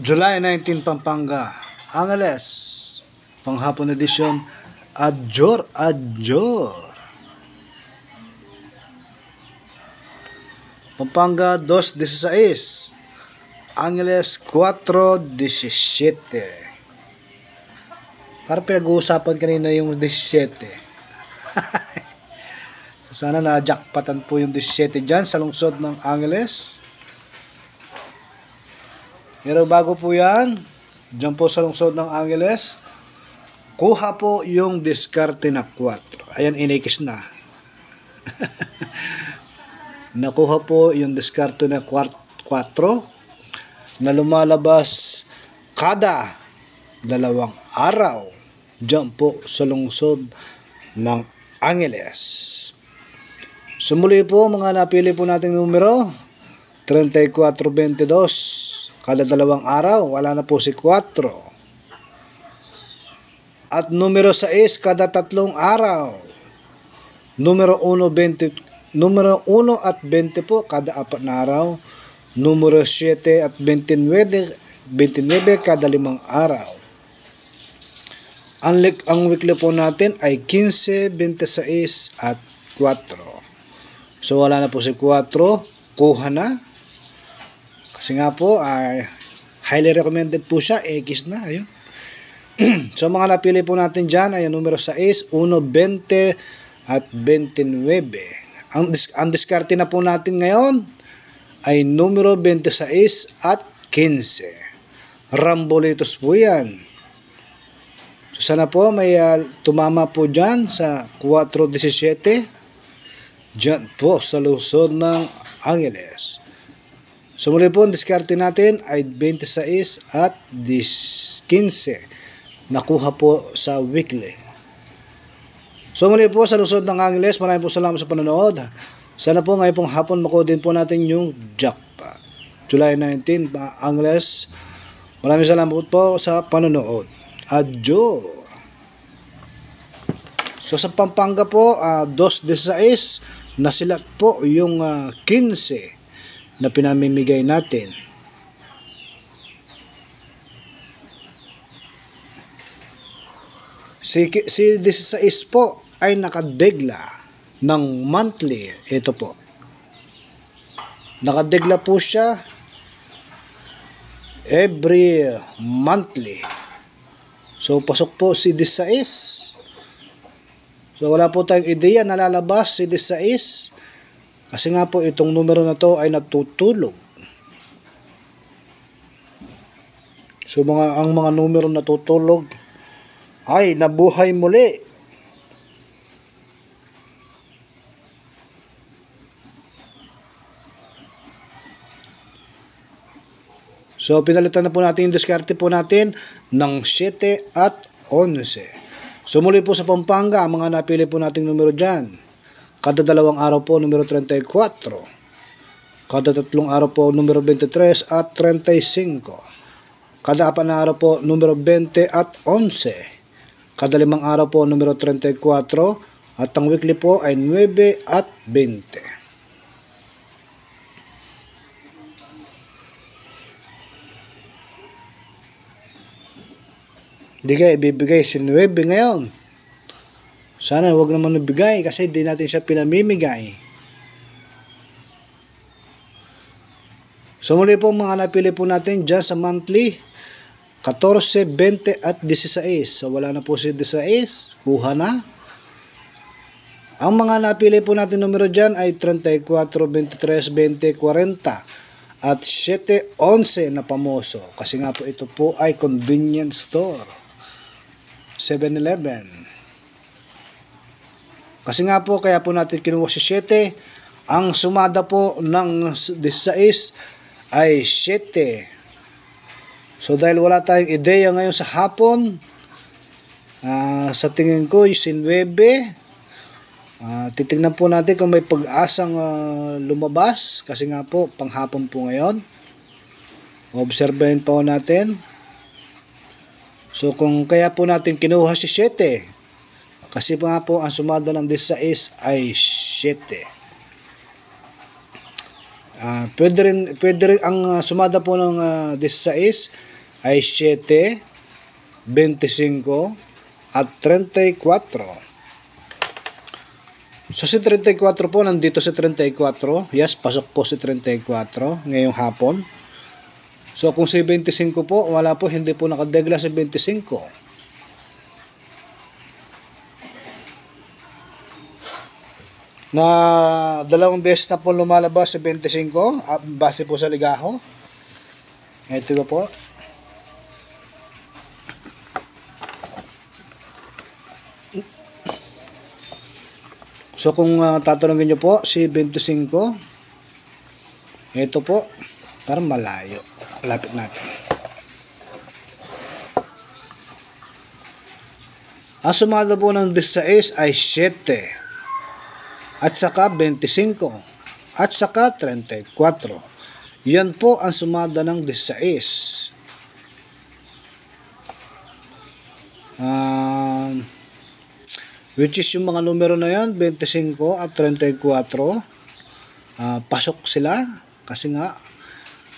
July 19, Pampanga, Angeles, panghapon edisyon, Adjor. Pampanga 2:16, Angeles 4:17. Para pinag-uusapan kanina yung 17. Sana na-jackpotan po yung 17 dyan sa lungsod ng Angeles. Pero bago po yan, dyan po sa lungsod ng Angeles, kuha po yung diskarte na 4. Ayan, inikis na. Nakuha po yung diskarte na 4 na lumalabas kada 2 araw dyan po sa lungsod ng Angeles. Sumuli po mga napili po nating numero, 34-22. Kada 2 araw, wala na po si 4. At numero 6 kada 3 araw. Numero 1 at 20 po kada 4 na araw. Numero 7 at 29 kada 5 araw. Ang weekly po natin ay 15, 26 at 4. So wala na po si 4, kuha na. Kasi nga po ay highly recommended po siya, X na, ayun. So mga napili po natin dyan ay numero 6, 1, 20 at 29. Ang diskarte na po natin ngayon ay numero 26 at 15. Rambolitos po yan. So sana po may tumama po dyan sa 4:17. Dyan po sa lungsod ng Angeles. So muli po, ang diskarte natin ay 26 at 15. Nakuha po sa weekly. So muli po sa lungsod ng Angeles, maraming po salamat sa panonood. Sana po ngayon pong hapon makuha po natin yung jackpot. July 19, Angeles. Maraming salamat po sa panonood. Adyo. So sa Pampanga po, 2:16. Nasilat po yung 15 na pinamimigay natin. Si 16 po ay nakadegla ng monthly. Ito po. Nakadegla po siya every monthly. So pasok po si 16. So wala po tayong ideya na lalabas si 16 kasi nga po itong numero na to ay natutulog. So ang mga numero natutulog ay nabuhay muli. So pinalitan na po natin yung diskarte po natin ng 7 at 11. So muli po sa Pampanga, ang mga napili po nating numero dyan. Kada 2 araw po, numero 34. Kada 3 araw po, numero 23 at 35. Kada 4 na araw po, numero 20 at 11. Kada 5 araw po, numero 34. At ang weekly po ay 9 at 20. Hindi kayo ibibigay si 9 ngayon. Sana wag naman nabigay kasi hindi natin siya pinamimigay. So muli po mga napili po natin dyan sa monthly 14, 20 at 16. So wala na po si 16. Kuha na. Ang mga napili po natin numero dyan ay 34, 23, 20, 40 at 7, 11 na pamoso. Kasi nga po ito po ay convenience store. 7-Eleven. Kasi nga po, kaya po natin kinuha si 7. Ang sumada po ng 16 ay 7. So dahil wala tayong ideya ngayon sa hapon, sa tingin ko yung 9. Titignan po natin kung may pag-asang lumabas. Kasi nga po, panghapon po ngayon. Obserbahin po natin. So kung kaya po natin kinuha si 7, kasi nga po ang sumada ng 16 ay 7. Pwede rin ang sumada po ng 16 ay 7, 25 at 34. So si 34 po, nandito si 34. Yes, pasok po si 34 ngayong hapon. So kung si 25 po, wala po, hindi po nakadegla si 25. Na dalawang beses na po lumalabas si 25 base po sa ligaho. Ito po. So kung tatanungin nyo po si 25, ito po, parang malayo. Lapit natin. Ang sumada po ng 16 ay 7, at saka 25, at saka 34. Yan po ang sumada ng 16. Which is yung mga numero na yan, 25 at 34, pasok sila kasi nga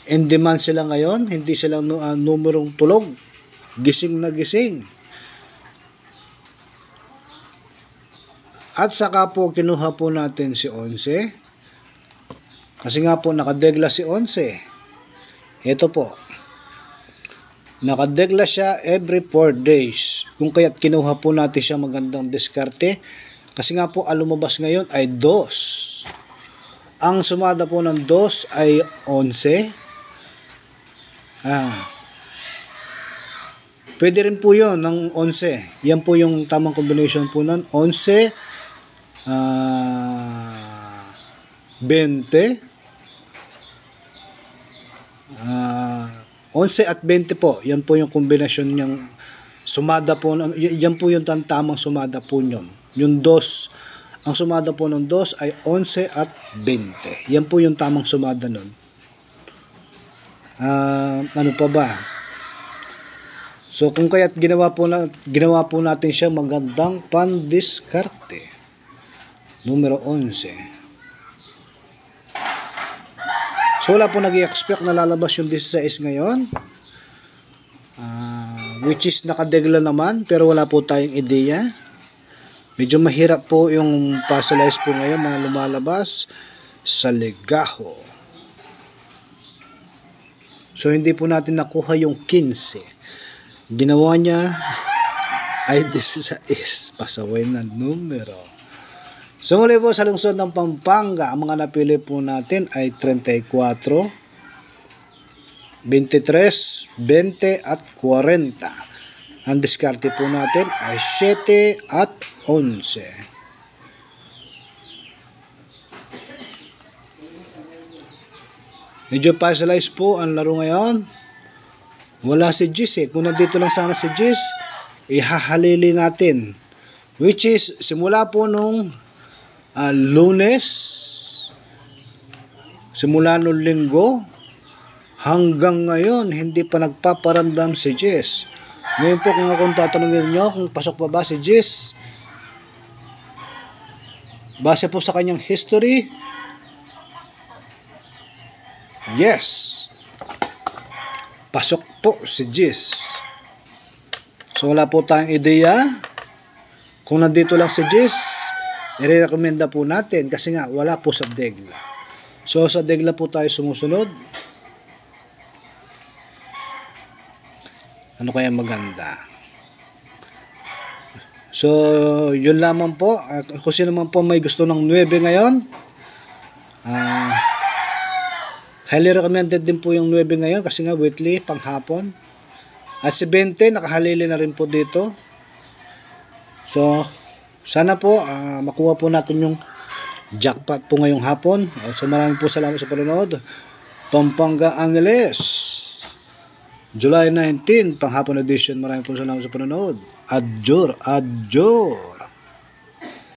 in demand sila ngayon, hindi sila numerong tulog, gising na gising. At saka po kinuha po natin si 11 kasi nga po nakadegla si 11. Ito po, nakadegla siya every 4 days. Kung kaya't kinuha po natin siya magandang diskarte. Kasi nga po, ang lumabas ngayon ay 2. Ang sumada po ng 2 ay 11. Pwede rin po yun ng 11. Yan po yung tamang combination po ng 11, 20, 11 at 20 po, yan po yung kombinasyon niyang sumada po, yan po yung tamang sumada po nyon. Yung 2, ang sumada po ng 2 ay 11 at 20. Yan po yung tamang sumada nun. Ano pa ba? So kung kaya't ginawa po natin siya magandang pandiskarte. Numero 11. So wala po nag-i-expect na lalabas yung 16 ngayon. Which is nakadegla naman, pero wala po tayong ideya. Medyo mahirap po yung puzzle po ngayon na lumalabas sa ligaho. So hindi po natin nakuha yung 15. Ginawa niya ay 16. Pasaway na numero. So muli po sa lungsod ng Pampanga, ang mga napili po natin ay 34, 23, 20 at 40. Ang diskarte po natin ay 7 at 11. Medyo puzzleized po ang laro ngayon. Wala si Gis eh. Kung nandito lang sana si Gis, ihahalili natin. Which is, simula po nung Lunes, simula nung Linggo, hanggang ngayon, hindi pa nagpaparamdam si Gis. Ngayon po, kung akong tatanungin nyo, kung pasok pa ba si Gis, base po sa kanyang history, yes, pasok po si Gis. So wala po tayong ideya. Kung nandito lang si Gis, i-recommenda po natin kasi nga wala po sa degla. So sa degla po tayo sumusunod. Ano kaya maganda? So yun lamang po. Kung sino man po may gusto ng 9 ngayon, highly recommended din po yung 9 ngayon kasi nga weekly, panghapon. At si 20 nakahalili na rin po dito. So sana po makuha po natin yung jackpot po ngayong hapon. So maraming po salamat sa panonood. Pampanga Angeles, July 19, panghapon edition. Maraming po salamat sa panonood. Adjur.